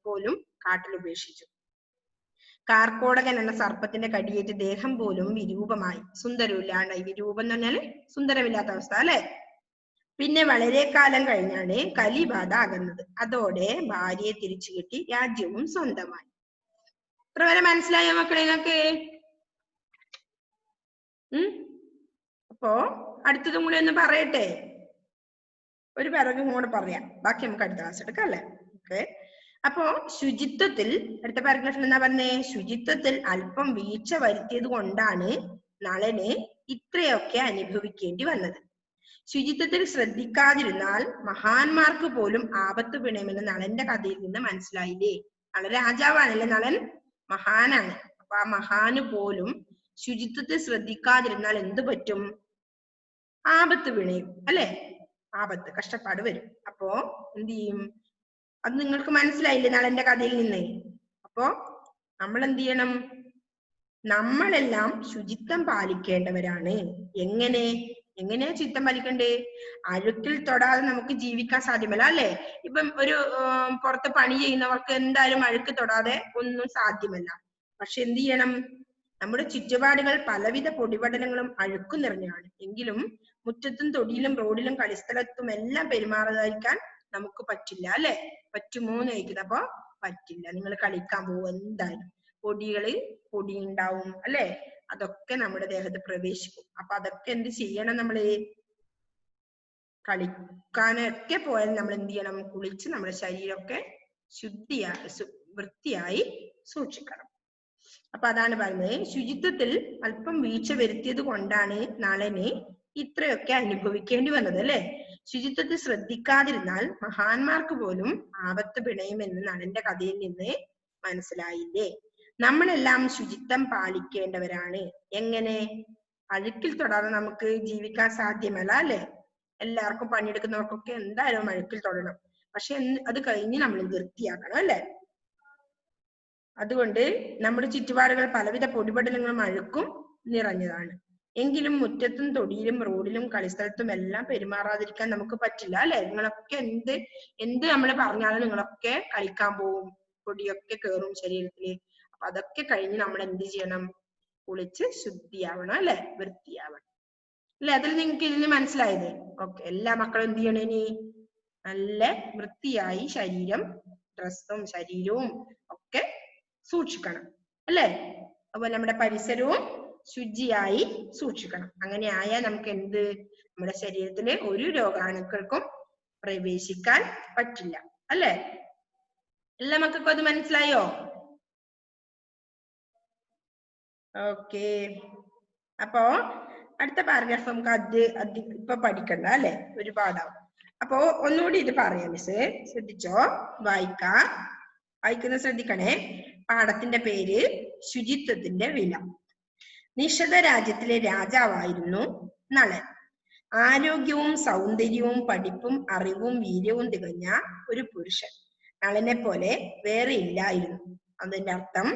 പോലും കാട്ടിൽ ഉപേക്ഷിച്ചു. കാർക്കോടകൻ എന്ന സർപ്പത്തിന്റെ കടിയേറ്റ് ദേഹം പോലും വിരൂപമായി, സുന്ദരമില്ലാണ്ടായി. വിരൂപം എന്ന് പറഞ്ഞാല് സുന്ദരമില്ലാത്ത അവസ്ഥ അല്ലെ? പിന്നെ വളരെ കാലം കഴിഞ്ഞാണ് കലിബാധ അകന്നത്. അതോടെ ഭാര്യയെ തിരിച്ചു കിട്ടി, രാജ്യവും സ്വന്തമായി. ഇത്ര വരെ മനസ്സിലായോ മക്കളെ നിങ്ങൾക്ക്? അപ്പോ അടുത്തതും കൂടെ ഒന്ന് പറയട്ടെ. ഒരു പിറകും കൂടെ പറയാം, ബാക്കി നമുക്ക് അടുത്ത ക്ലാസ് എടുക്കാം അല്ലെ? ഓക്കെ. അപ്പോ ശുചിത്വത്തിൽ, അടുത്ത പാരഗ്രാഫിൽ എന്താ പറഞ്ഞേ? ശുചിത്വത്തിൽ അല്പം വീഴ്ച വരുത്തിയത് കൊണ്ടാണ് നളന് ഇത്രയൊക്കെ അനുഭവിക്കേണ്ടി വന്നത്. ശുചിത്വത്തിൽ ശ്രദ്ധിക്കാതിരുന്നാൽ മഹാന്മാർക്ക് പോലും ആപത്ത് പിണയുമെന്ന് നളന്റെ കഥയിൽ നിന്ന് മനസ്സിലായില്ലേ? നളൻ രാജാവാണല്ലേ, നളൻ മഹാനാണ്. അപ്പൊ ആ മഹാന് പോലും ശുചിത്വത്തിൽ ശ്രദ്ധിക്കാതിരുന്നാൽ എന്ത് പറ്റും? ആപത്ത് പിണയും അല്ലെ? ആപത്ത്, കഷ്ടപ്പാട് വരും. അപ്പോ എന്ത് ചെയ്യും? അത് നിങ്ങൾക്ക് മനസ്സിലായില്ലേ നളന്റെ കഥയിൽ നിന്ന്? അപ്പോ നമ്മൾ എന്ത് ചെയ്യണം? നമ്മളെല്ലാം ശുചിത്വം പാലിക്കേണ്ടവരാണ്. എങ്ങനെയാ ശുചിത്വം പാലിക്കണ്ടേ? അഴുക്കിൽ തൊടാതെ നമുക്ക് ജീവിക്കാൻ സാധ്യമല്ല അല്ലെ? ഇപ്പം ഒരു പുറത്ത് പണി ചെയ്യുന്നവർക്ക് എന്തായാലും അഴുക്ക് തൊടാതെ ഒന്നും സാധ്യമല്ല. പക്ഷെ എന്ത് ചെയ്യണം? നമ്മുടെ ചുറ്റുപാടുകൾ പലവിധ പൊടിപടലങ്ങളും അഴുക്കും നിറഞ്ഞാണ്. എങ്കിലും മുറ്റത്തും തൊടിയിലും റോഡിലും കളിസ്ഥലത്തും എല്ലാം പെരുമാറാതിരിക്കാൻ നമുക്ക് പറ്റില്ല അല്ലെ? പറ്റുമോ എന്ന് ചോദിക്കുന്നത്. അപ്പൊ പറ്റില്ല. നിങ്ങൾ കളിക്കാൻ പോകും, എന്തായാലും പൊടി ഉണ്ടാവും അല്ലെ? അതൊക്കെ നമ്മുടെ ദേഹത്ത് പ്രവേശിക്കും. അപ്പൊ അതൊക്കെ എന്ത് ചെയ്യണം? നമ്മള് കളിക്കാനൊക്കെ പോയാൽ നമ്മൾ എന്ത് ചെയ്യണം? കുളിച്ച് നമ്മുടെ ശരീരമൊക്കെ വൃത്തിയായി സൂക്ഷിക്കണം. അപ്പൊ അതാണ് പറയുന്നത്, ശുചിത്വത്തിൽ അല്പം വീഴ്ച വരുത്തിയത് കൊണ്ടാണ് നളന് ഇത്രയൊക്കെ അനുഭവിക്കേണ്ടി വന്നത് അല്ലെ? ശുചിത്വത്തിൽ ശ്രദ്ധിക്കാതിരുന്നാൽ മഹാന്മാർക്ക് പോലും ആപത്ത് പിണയുമെന്ന് നളന്റെ കഥയിൽ നിന്ന് മനസ്സിലായില്ലേ? നമ്മളെല്ലാം ശുചിത്വം പാലിക്കേണ്ടവരാണ്. എങ്ങനെ? അഴുക്കിൽ തൊടാതെ നമുക്ക് ജീവിക്കാൻ സാധ്യമല്ല അല്ലെ? എല്ലാവർക്കും പണിയെടുക്കുന്നവർക്കൊക്കെ എന്തായാലും അഴുക്കിൽ തൊടണം. പക്ഷെ അത് കഴിഞ്ഞ് നമ്മൾ വൃത്തിയാക്കണം അല്ലെ? അതുകൊണ്ട് നമ്മുടെ ചുറ്റുപാടുകൾ പലവിധ പൊടിപടലങ്ങളും അഴുക്കും നിറഞ്ഞതാണ്. എങ്കിലും മുറ്റത്തും തൊടിയിലും റോഡിലും കളിസ്ഥലത്തും എല്ലാം പെരുമാറാതിരിക്കാൻ നമുക്ക് പറ്റില്ല അല്ലെ? നിങ്ങളൊക്കെ എന്ത് നമ്മൾ പറഞ്ഞാലും നിങ്ങളൊക്കെ കളിക്കാൻ പോവും, പൊടിയൊക്കെ കയറും ശരീരത്തില്. അപ്പൊ അതൊക്കെ കഴിഞ്ഞ് നമ്മൾ എന്ത് ചെയ്യണം? കുളിച്ച് ശുദ്ധിയാവണം അല്ലെ? വൃത്തിയാവണം അല്ലെ? അതിൽ നിങ്ങൾക്ക് ഇതിന് മനസ്സിലായത്? ഓക്കെ. എല്ലാ മക്കളും എന്ത് ചെയ്യണം? ഇനി നല്ല വൃത്തിയായി ഡ്രസ്സും ശരീരവും ഒക്കെ സൂക്ഷിക്കണം അല്ലെ? അതുപോലെ നമ്മുടെ പരിസരവും ശുചിയായി സൂക്ഷിക്കണം. അങ്ങനെ ആയാൽ നമുക്ക് എന്ത്? നമ്മുടെ ശരീരത്തില് ഒരു രോഗാണുക്കൾക്കും പ്രവേശിക്കാൻ പറ്റില്ല അല്ലെ? എല്ലാ മക്കൾക്കും അത് മനസ്സിലായോ? ഓക്കെ. അപ്പോ അടുത്ത പാരഗ്രാഫ് നമുക്ക് ഇപ്പൊ പഠിക്കണ്ട അല്ലെ? ഒരുപാടാവും. അപ്പോ ഒന്നുകൂടി ഇത് പറയാം മിസ്, ശ്രദ്ധിച്ചോ? വായിക്കുന്ന ശ്രദ്ധിക്കണേ. പാഠത്തിന്റെ പേര് ശുചിത്വത്തിന്റെ വില. നിഷധ രാജ്യത്തിലെ രാജാവായിരുന്നു നളൻ. ആരോഗ്യവും സൗന്ദര്യവും പഠിപ്പും അറിവും വീര്യവും തികഞ്ഞ ഒരു പുരുഷൻ നളനെ പോലെ വേറെ ഇല്ലായിരുന്നു. അതിന്റെ അർത്ഥം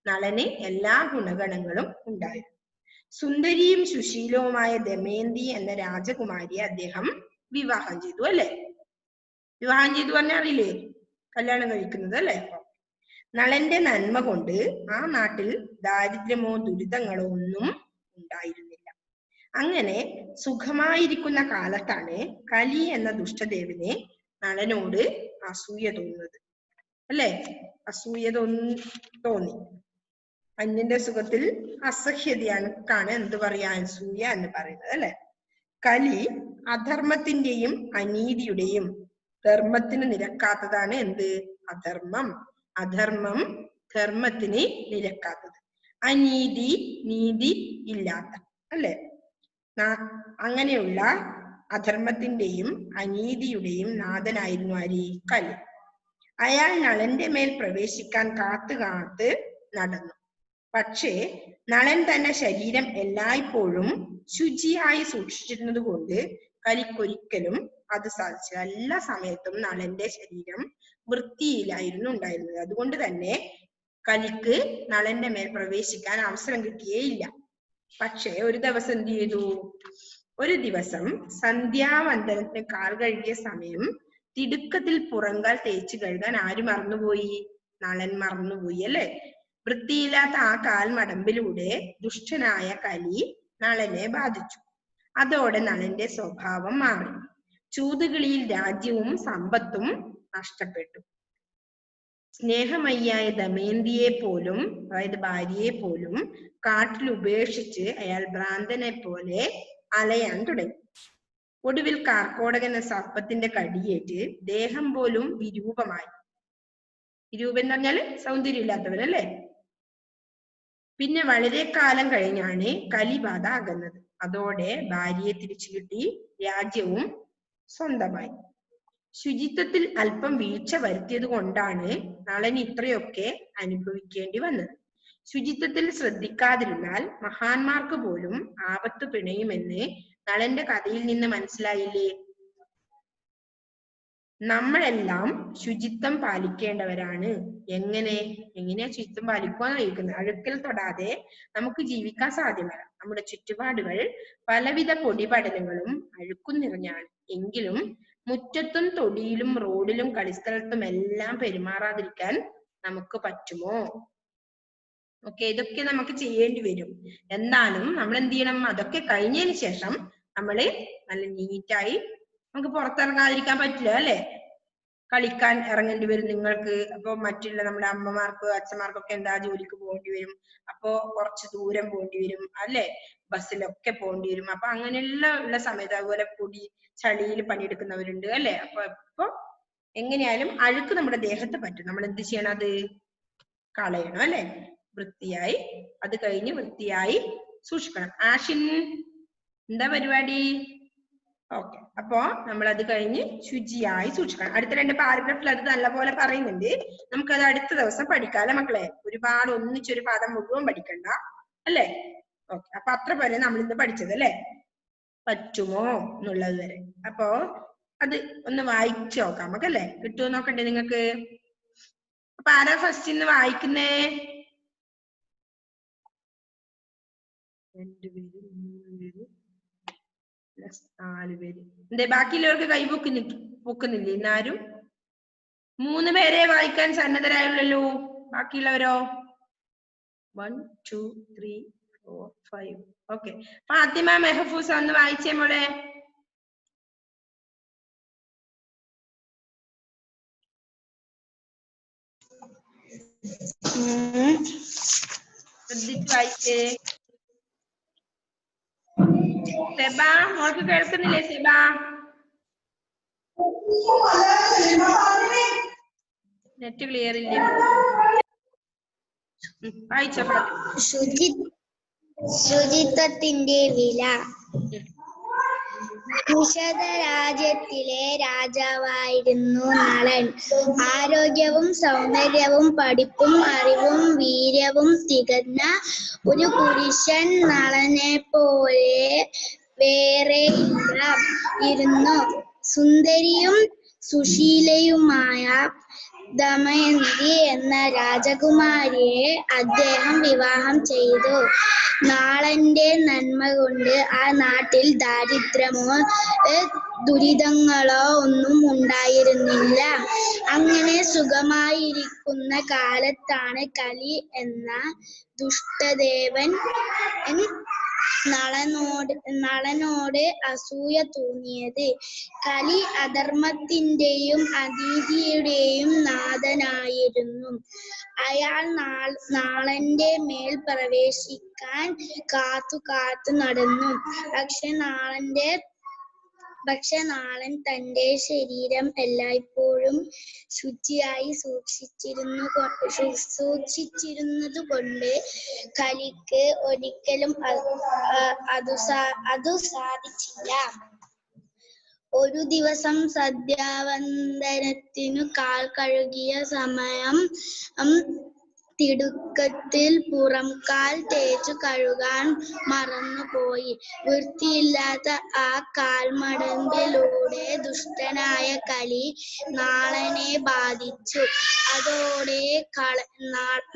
നളന് എല്ലാ ഗുണഗണങ്ങളും ഉണ്ടായിരുന്നു. സുന്ദരിയും സുശീലവുമായ ദമയന്തി എന്ന രാജകുമാരിയെ അദ്ദേഹം വിവാഹം ചെയ്തു അല്ലെ? വിവാഹം ചെയ്തു പറഞ്ഞാൽ അറിയില്ലേ? കല്യാണം കഴിക്കുന്നത് അല്ലെ? നളന്റെ നന്മ കൊണ്ട് ആ നാട്ടിൽ ദാരിദ്ര്യമോ ദുരിതങ്ങളോ ഒന്നും ഉണ്ടായിരുന്നില്ല. അങ്ങനെ സുഖമായിരിക്കുന്ന കാലത്താണ് കലി എന്ന ദുഷ്ടദേവനെ നളനോട് അസൂയ തോന്നുന്നത് അല്ലെ? അസൂയ തോന്നി. അന്യന്റെ സുഖത്തിൽ അസഹ്യതയാണ് എന്ത് പറയാ? അസൂയ എന്ന് പറയുന്നത് അല്ലെ? കലി അധർമ്മത്തിന്റെയും അനീതിയുടെയും ധർമ്മത്തിന് നിരക്കാത്തതാണ് എന്ത്? അധർമ്മം. അധർമ്മം ധർമ്മത്തിന് നിരക്കാത്തത്. അനീതി നീതി ഇല്ലാത്ത അല്ലെ? അങ്ങനെയുള്ള അധർമ്മത്തിന്റെയും അനീതിയുടെയും നാഥനായിരുന്നു ആര്? കലി. അയാൾ നളന്റെ മേൽ പ്രവേശിക്കാൻ കാത്ത് നടന്നു. പക്ഷേ നളൻ തന്റെ ശരീരം എല്ലായ്പ്പോഴും ശുചിയായി സൂക്ഷിച്ചിരുന്നത് കൊണ്ട് കലിക്കൊരിക്കലും അത് സാധിച്ചു. എല്ലാ സമയത്തും നളന്റെ ശരീരം വൃത്തിയിലായിരുന്നു ഉണ്ടായിരുന്നത്. അതുകൊണ്ട് തന്നെ കലിക്ക് നളന്റെ മേൽ പ്രവേശിക്കാൻ അവസരം കിട്ടിയേയില്ല. പക്ഷെ ഒരു ദിവസം എന്ത് ചെയ്തു? ഒരു ദിവസം സന്ധ്യാവന്ദനത്തിന് കാൽ കഴുകിയ സമയം തിടുക്കത്തിൽ പുറങ്കാൽ തേച്ച് കഴുകാൻ ആര് മറന്നുപോയി? നളൻ മറന്നുപോയി അല്ലെ. വൃത്തിയില്ലാത്ത ആ കാൽ മടമ്പിലൂടെ ദുഷ്ടനായ കലി നളനെ ബാധിച്ചു. അതോടെ നളന്റെ സ്വഭാവം മാറി. ചൂതുകളിയിൽ രാജ്യവും സമ്പത്തും നഷ്ടപ്പെട്ടു. സ്നേഹമയ്യായ ദമയന്തിയെ പോലും, അതായത് ഭാര്യയെ പോലും കാട്ടിൽ ഉപേക്ഷിച്ച് അയാൾ ഭ്രാന്തനെ പോലെ അലയാൻ തുടങ്ങി. ഒടുവിൽ കാർക്കോടകൻ എന്ന സർപ്പത്തിന്റെ കടിയേറ്റ് ദേഹം പോലും വിരൂപമായി. വിരൂപം എന്ന് പറഞ്ഞാല് സൗന്ദര്യമില്ലാത്തവൻ അല്ലേ. പിന്നെ വളരെ കാലം കഴിഞ്ഞാണ് കലിബാധ അകന്നത്. അതോടെ ഭാര്യയെ തിരിച്ചു കിട്ടി, രാജ്യവും സ്വന്തമായി. ശുചിത്വത്തിൽ അല്പം വീഴ്ച വരുത്തിയത് കൊണ്ടാണ് നളൻ ഇത്രയൊക്കെ അനുഭവിക്കേണ്ടി വന്നത്. ശുചിത്വത്തിൽ ശ്രദ്ധിക്കാതിരുന്നാൽ മഹാന്മാർക്ക് പോലും ആപത്ത് പിണയുമെന്ന് നളന്റെ കഥയിൽ നിന്ന് മനസ്സിലായില്ലേ? നമ്മളെല്ലാം ശുചിത്വം പാലിക്കേണ്ടവരാണ്. എങ്ങനെയാ ശുചിത്വം പാലിക്കുവാന്ന് ചോദിക്കുന്നത്? അഴുക്കൽ തൊടാതെ നമുക്ക് ജീവിക്കാൻ സാധ്യമല്ല. നമ്മുടെ ചുറ്റുപാടുകൾ പലവിധ പൊടിപടലങ്ങളും അഴുക്കും നിറഞ്ഞാണ്. എങ്കിലും മുറ്റത്തും തൊടിയിലും റോഡിലും കളിസ്ഥലത്തും എല്ലാം പെരുമാറാതിരിക്കാൻ നമുക്ക് പറ്റുമോ? ഓക്കെ, ഇതൊക്കെ നമുക്ക് ചെയ്യേണ്ടി വരും. എന്നാലും നമ്മൾ എന്ത് ചെയ്യണം? അതൊക്കെ കഴിഞ്ഞതിന് ശേഷം നമ്മള് നല്ല നീറ്റായി, നമുക്ക് പുറത്തിറങ്ങാതിരിക്കാൻ പറ്റില്ല അല്ലെ. കളിക്കാൻ ഇറങ്ങേണ്ടി വരും നിങ്ങൾക്ക്. അപ്പൊ മറ്റുള്ള നമ്മുടെ അമ്മമാർക്ക് അച്ഛന്മാർക്കൊക്കെ എന്താ ജോലിക്ക് പോകേണ്ടി വരും. അപ്പൊ കുറച്ച് ദൂരം പോകേണ്ടി വരും അല്ലെ. ബസ്സിലൊക്കെ പോകേണ്ടി വരും. അപ്പൊ അങ്ങനെയെല്ലാം ഉള്ള സമയത്ത് അതുപോലെ പൊടി ചളിയിൽ പണിയെടുക്കുന്നവരുണ്ട് അല്ലെ. അപ്പൊ എങ്ങനെയായാലും അഴുക്ക് നമ്മുടെ ദേഹത്ത് പറ്റും. നമ്മൾ എന്ത് ചെയ്യണം? അത് കളയണം അല്ലെ. വൃത്തിയായി, അത് കഴിഞ്ഞ് വൃത്തിയായി സൂക്ഷിക്കണം. ആഷിൻ എന്താ പരിപാടി? ഓക്കെ, അപ്പോ നമ്മൾ അത് കഴിഞ്ഞ് ശുചിയായി സൂക്ഷിക്കണം. അടുത്ത 2 പാരഗ്രാഫിൽ അത് നല്ലപോലെ പറയുന്നുണ്ട്. നമുക്കത് അടുത്ത ദിവസം പഠിക്കാല്ലേ മക്കളെ. ഒരുപാട് ഒന്നിച്ചൊരു പാഠം മുഴുവൻ പഠിക്കണ്ട അല്ലെ. ഓക്കെ, അപ്പൊ അത്ര പോലെ നമ്മൾ ഇന്ന് പഠിച്ചത് അല്ലെ. പറ്റുമോ എന്നുള്ളത് വരെ. അപ്പോ അത് ഒന്ന് വായിച്ചു നോക്കാം നമുക്കല്ലേ. കിട്ടുമോ നോക്കണ്ടേ നിങ്ങൾക്ക്? അപ്പൊ ആരാ ഫസ്റ്റ് ഇന്ന് വായിക്കുന്നേ? 2 പേര്, 3 പേര്, 4 പേര്. എന്തേ ബാക്കിയുള്ളവർക്ക് കൈ പൊക്കുന്നില്ലേ ഇന്നാരും? 3 പേരെ വായിക്കാൻ സന്നദ്ധരായുള്ളൂ. ബാക്കിയുള്ളവരോ? 1 2 3 4 5. ഓക്കെ, ഫാത്തിമ മെഹഫൂസ ഒന്ന് വായിച്ചേ മോളെ. ശ്രദ്ധിച്ച് വായിച്ചേ. സെബ, മോൾക്ക് കേൾക്കുന്നില്ലേ സെബ? നെറ്റ് ക്ലിയർ ഇല്ലേ? വായിച്ചോ. ശുചിത്വത്തിന്റെ വില. നിഷധ രാജ്യത്തിലെ രാജാവായിരുന്നു നളൻ. ആരോഗ്യവും സൗന്ദര്യവും പഠിപ്പും അറിവും വീര്യവും തികഞ്ഞ ഒരു പുരുഷൻ നളനെ പോലെ വേറെ ഇരുന്നു. സുന്ദരിയും സുശീലയുമായ ദമയന്തി എന്ന രാജകുമാരിയെ അദ്ദേഹം വിവാഹം ചെയ്തു. നാളന്റെ നന്മ കൊണ്ട് ആ നാട്ടിൽ ദാരിദ്ര്യമോ ദുരിതങ്ങളോ ഒന്നും ഉണ്ടായിരുന്നില്ല. അങ്ങനെ സുഖമായിരിക്കുന്ന കാലത്താണ് കലി എന്ന ദുഷ്ടദേവൻ നളനോട് അസൂയ തോന്നിയത്. കലി അധർമ്മത്തിന്റെയും അനീതിയുടെയും നാഥനായിരുന്നു. അയാൾ നാളന്റെ മേൽ പ്രവേശിക്കാൻ കാത്തു നടന്നു. പക്ഷെ നാളൻ തന്റെ ശരീരം എല്ലായ്പ്പോഴും ശുചിയായി സൂക്ഷിച്ചിരുന്നത് കൊണ്ട് കലിക്ക് ഒരിക്കലും അതു സാധിച്ചില്ല. ഒരു ദിവസം സന്ധ്യാവന്ദനത്തിനു കാൽ കഴുകിയ സമയം തിടുക്കത്തിൽ പുറംകാൽ തേച്ചു കഴുകാൻ മറന്നുപോയി. വൃത്തിയില്ലാത്ത ആ കാൽമടമ്പിലൂടെ ദുഷ്ടനായ കലി നാളനെ ബാധിച്ചു. അതോടെ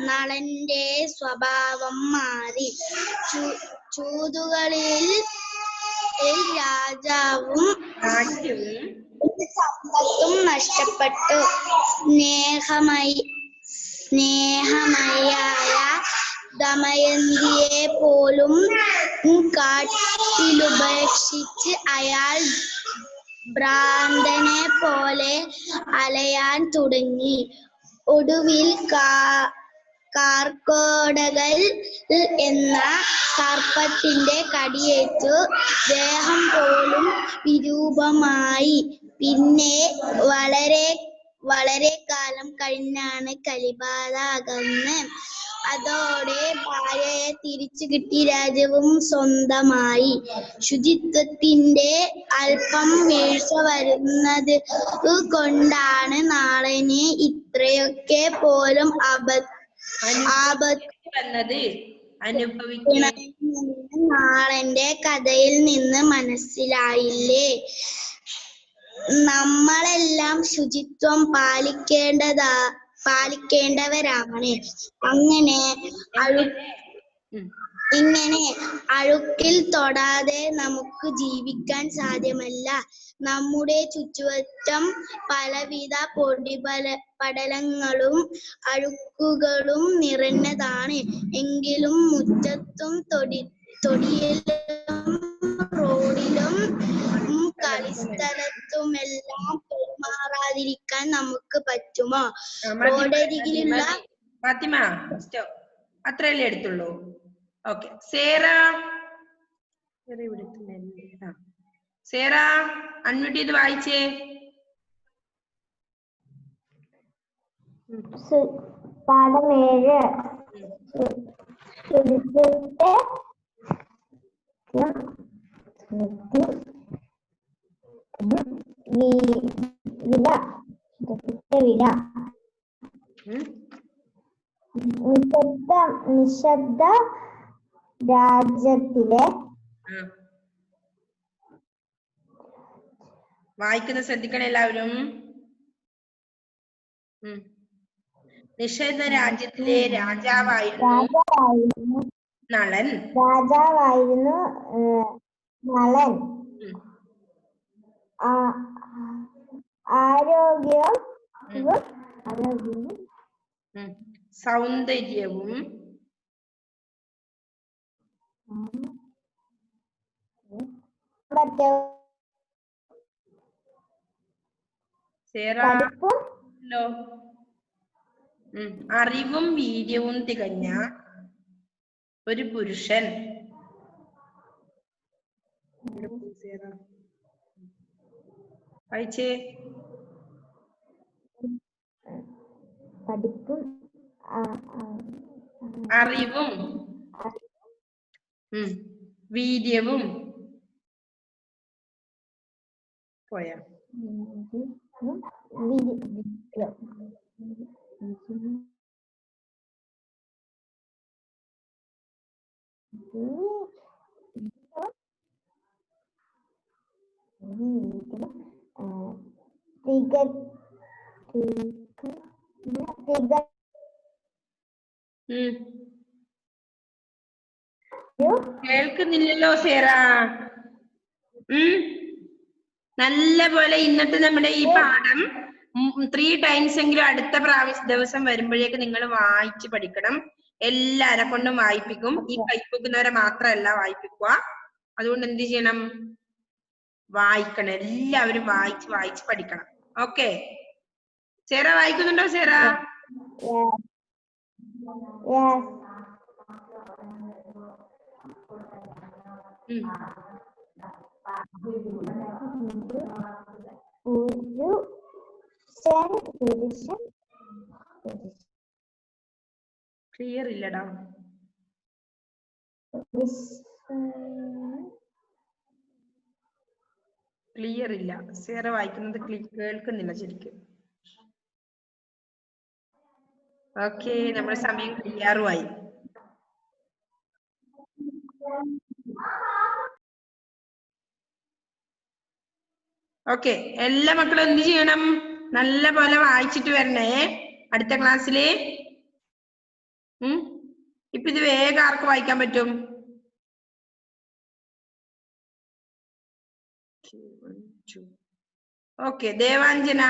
നളന്റെ സ്വഭാവം മാറി. ചൂതുകളിൽ രാജാവും സമ്പത്തും നഷ്ടപ്പെട്ടു. സ്നേഹമയായ ദമയന്തിയെ പോലും കാട്ടിലുപേക്ഷിച്ച് അയാൾ ഭ്രാന്തനെ പോലെ അലയാൻ തുടങ്ങി. ഒടുവിൽ കാർക്കോടകൽ എന്ന സർപ്പത്തിന്റെ കടിയേറ്റു ദേഹം പോലും വിരൂപമായി. പിന്നെ വളരെ കാലം കഴിഞ്ഞാണ് കലിബാധ അകന്ന്. അതോടെ ഭാര്യയെ തിരിച്ചു കിട്ടി. രാജ്യവും സ്വന്തമായി. ശുചിത്വത്തിന്റെ അല്പം വീഴ്ച വരുന്നത് കൊണ്ടാണ് നാളന് ഇത്രയൊക്കെ പോലും നാളന്റെ കഥയിൽ നിന്ന് മനസ്സിലായില്ലേ? നമ്മളെല്ലാം ശുചിത്വം പാലിക്കേണ്ടവരാണ്. ഇങ്ങനെ അഴുക്കിൽ തൊടാതെ നമുക്ക് ജീവിക്കാൻ സാധ്യമല്ല. നമ്മുടെ ചുറ്റുവട്ടം പലവിധ പൊടിപടലങ്ങളും അഴുക്കുകളും നിറഞ്ഞതാണ്. എങ്കിലും മുറ്റത്തും തൊടിയിലും റോഡിലും കളിസ്ഥലത്തുമെല്ലാം പെരുമാറാതിരിക്കാൻ നമുക്ക് പറ്റുമോ? റോഡരികിലുള്ള അത്രയല്ലേ എടുത്തുള്ളൂ. ഓക്കെ, സേറ അൺമ്യൂട്ട് ചെയ്ത് വായിച്ചേ. പാഠം 7. നിശബ്ദ രാജ്യത്തിലെ വായിക്കുന്ന ശ്രദ്ധിക്കണം എല്ലാവരും. നിഷേധ രാജ്യത്തിലെ രാജാവായിരുന്നു നളൻ. ആരോഗ്യവും സൗന്ദര്യവും അറിവും വീര്യവും തികഞ്ഞ ഒരു പുരുഷൻ. വായിച്ചേ. അറിവും വീര്യവും പോയാ കേൾക്കുന്നില്ലല്ലോ സേറ. നല്ല പോലെ ഇന്നത്തെ നമ്മുടെ ഈ പാഠം 3 ടൈംസ് എങ്കിലും അടുത്ത ദിവസം വരുമ്പോഴേക്ക് നിങ്ങൾ വായിച്ച് പഠിക്കണം. എല്ലാരെ കൊണ്ടും വായിപ്പിക്കും. ഈ കൈപ്പൊക്കുന്നവരെ മാത്രമല്ല വായിപ്പിക്കുക. അതുകൊണ്ട് എന്ത് ചെയ്യണം? വായിക്കണം. എല്ലാവരും വായിച്ച് പഠിക്കണം. ഓക്കെ, സേറ വായിക്കുന്നുണ്ടോ? സേറ ക്ലിയർ ഇല്ലടാ. ക്ലിയർ ഇല്ല. സേറ വായിക്കുന്നത് കേൾക്കുന്നില്ല ശരിക്കും. ഓക്കെ, നമ്മുടെ സമയം കഴിയാറുമായി. ഓക്കെ, എല്ലാ മക്കളും എന്ത് ചെയ്യണം? നല്ല പോലെ വായിച്ചിട്ട് വരണേ അടുത്ത ക്ലാസ്സില്. ഇപ്പൊ ഇത് വേഗം ആർക്ക് വായിക്കാൻ പറ്റും? ഓക്കെ, ദേവാഞ്ജന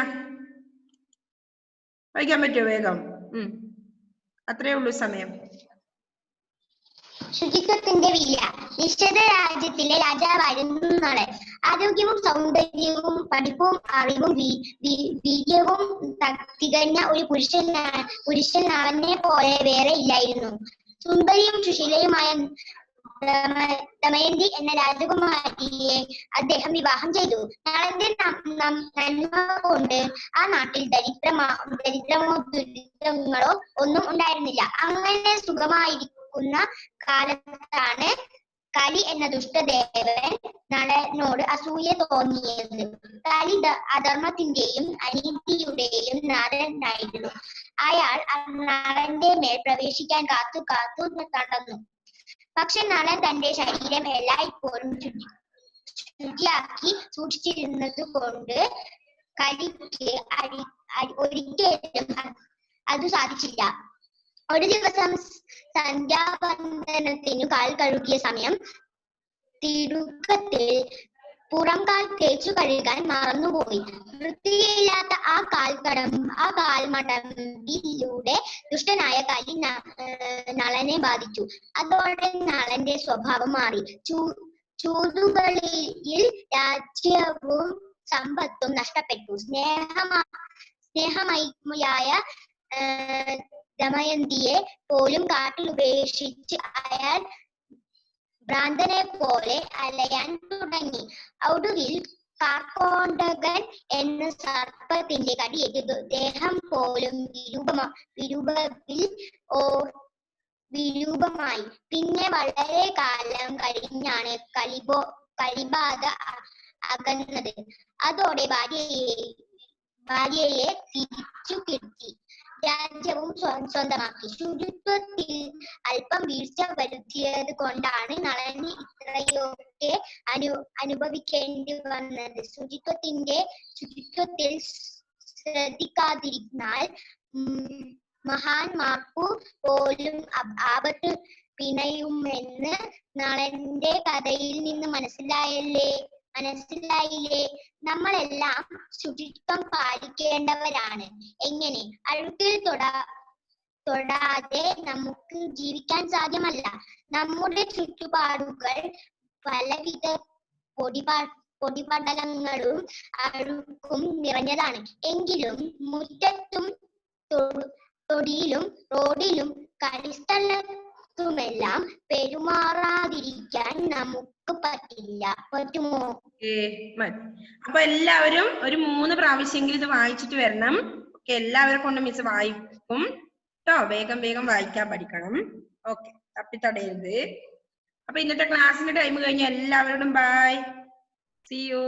വായിക്കാൻ പറ്റുമോ വേഗം? അത്രേ ഉള്ളൂ സമയം. ശുചിത്വത്തിന്റെ വില. നിശ്ചിത രാജ്യത്തിലെ രാജാവായിരുന്നു നളൻ. ആരോഗ്യവും സൗന്ദര്യവും പഠിപ്പും അറിവും വീര്യവും തികഞ്ഞ ഒരു പുരുഷൻ നളനെ പോലെ വേറെ ഇല്ലായിരുന്നു. സുന്ദരിയും സുശീലയുമായ ദമയന്തി എന്ന രാജകുമാരിയെ അദ്ദേഹം വിവാഹം ചെയ്തു. നളന്റെ നന്മ കൊണ്ട് ആ നാട്ടിൽ ദരിദ്രമോ ദുരിതങ്ങളോ ഒന്നും ഉണ്ടായിരുന്നില്ല. അങ്ങനെ സുഖമായിരിക്കുന്ന കാലത്താണ് കലി എന്ന ദുഷ്ടദേവൻ നളനോട് അസൂയ തോന്നിയത്. കലി അധർമ്മത്തിന്റെയും അനീതിയുടെയും നാഥനായിരുന്നു. അയാൾ നളന്റെ മേൽ പ്രവേശിക്കാൻ കാത്തു നടന്നു. പക്ഷെ നളൻ തന്റെ ശരീരം എല്ലായ്പ്പോഴും ശുചിയാക്കി സൂക്ഷിച്ചിരുന്നത് കൊണ്ട് കലിക്ക് ഒരിക്കലും അത് സാധിച്ചില്ല. ഒരു ദിവസം സന്ധ്യാവന്ദനത്തിനു കാൽ കഴുകിയ സമയം തിടുക്കത്തിൽ പുറംകാൽ തേച്ചു കഴുകാൻ മറന്നുപോയി. വൃത്തിയില്ലാത്ത ആ കാൽമടമ്പിലൂടെ ദുഷ്ടനായ കലി നളനെ ബാധിച്ചു. അതോടെ നളന്റെ സ്വഭാവം മാറി. ചൂതുകളിയിൽ രാജ്യവും സമ്പത്തും നഷ്ടപ്പെട്ടു. സ്നേഹമയിയായ ദമയന്തിയെ പോലും കാട്ടിൽ ഉപേക്ഷിച്ച് അയാൾ ഭ്രാന്തനെ പോലെ അലയാൻ തുടങ്ങി. ഒടുവിൽ കാർക്കോടകൻ എന്ന സർപ്പത്തിന്റെ കടിയേറ്റ് ദേഹം പോലും വിരൂപമായി. പിന്നെ വളരെ കാലം കഴിഞ്ഞാണ് കലിബാധ അകന്നത്. അതോടെ ഭാര്യയെ തിരിച്ചു കിട്ടി. രാജ്യവും സ്വന്തമാക്കി. ശുചിത്വത്തിൽ അല്പം വീഴ്ച വരുത്തിയത് കൊണ്ടാണ് നളന് ഇത്രയൊക്കെ അനുഭവിക്കേണ്ടി വന്നത്. ശുചിത്വത്തിൽ ശ്രദ്ധിക്കാതിരുന്നാൽ മഹാന്മാർക്കു പോലും ആപത്ത് പിണയുമെന്ന് നളന്റെ കഥയിൽ നിന്ന് മനസ്സിലായില്ലേ? നമ്മളെല്ലാം ശുചിത്വം പാലിക്കേണ്ടവരാണ്. എങ്ങനെ? അഴുക്കിൽ തൊടാതെ നമുക്ക് ജീവിക്കാൻ സാധ്യമല്ല. നമ്മുടെ ചുറ്റുപാടുകൾ പലവിധ പൊടിപടലങ്ങളും അഴുക്കും നിറഞ്ഞതാണ്. എങ്കിലും മുറ്റത്തും തൊടിയിലും റോഡിലും കളിസ്ഥലത്തുമെല്ലാം പെരുമാറാതിരിക്കാൻ നമുക്ക് പറ്റുമോ? അപ്പൊ എല്ലാവരും ഒരു 3 പ്രാവശ്യമെങ്കിലും ഇത് വായിച്ചിട്ട് വരണം. എല്ലാവരെ കൊണ്ട് മിസ് വായിക്കും കേട്ടോ. വേഗം വായിക്കാൻ പഠിക്കണം. ഓക്കെ, തപ്പിത്തടയരുത്. അപ്പൊ ഇന്നത്തെ ക്ലാസ്സിന്റെ ടൈം കഴിഞ്ഞ എല്ലാവരോടും bye, see you.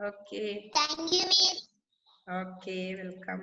Okay, thank you miss. Okay, welcome.